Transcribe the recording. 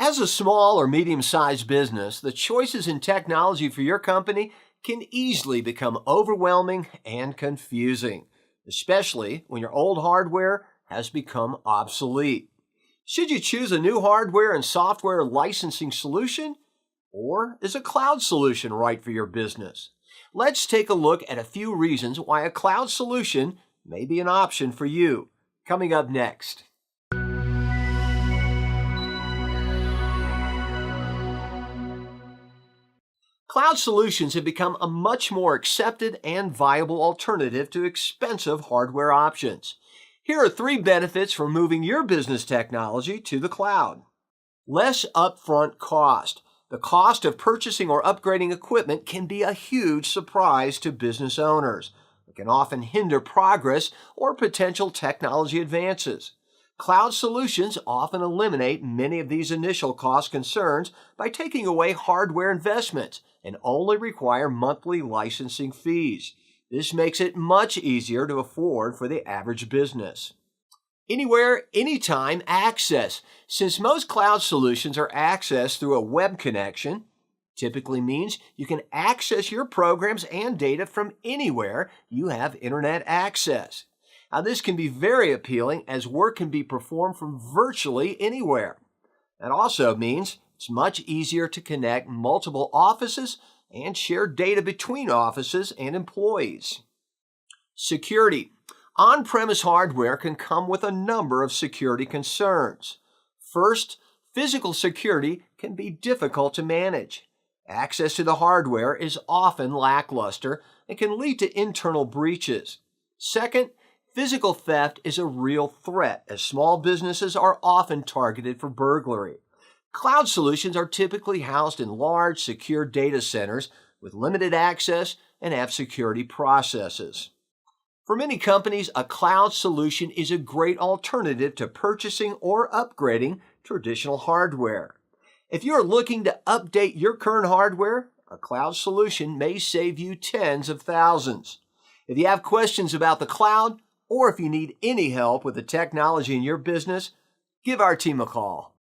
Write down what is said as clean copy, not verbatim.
As a small or medium-sized business, the choices in technology for your company can easily become overwhelming and confusing, especially when your old hardware has become obsolete. Should you choose a new hardware and software licensing solution, or is a cloud solution right for your business? Let's take a look at a few reasons why a cloud solution may be an option for you. Coming up next. Cloud solutions have become a much more accepted and viable alternative to expensive hardware options. Here are 3 benefits for moving your business technology to the cloud. Less upfront cost. The cost of purchasing or upgrading equipment can be a huge surprise to business owners. It can often hinder progress or potential technology advances. Cloud solutions often eliminate many of these initial cost concerns by taking away hardware investments and only require monthly licensing fees. This makes it much easier to afford for the average business. Anywhere, anytime access. Since most cloud solutions are accessed through a web connection, typically means you can access your programs and data from anywhere you have internet access. Now, this can be very appealing as work can be performed from virtually anywhere. That also means it's much easier to connect multiple offices and share data between offices and employees. Security. On-premise hardware can come with a number of security concerns. First, physical security can be difficult to manage. Access to the hardware is often lackluster and can lead to internal breaches. Second, physical theft is a real threat, as small businesses are often targeted for burglary. Cloud solutions are typically housed in large, secure data centers with limited access and have security processes. For many companies, a cloud solution is a great alternative to purchasing or upgrading traditional hardware. If you are looking to update your current hardware, a cloud solution may save you tens of thousands. If you have questions about the cloud, or if you need any help with the technology in your business, give our team a call.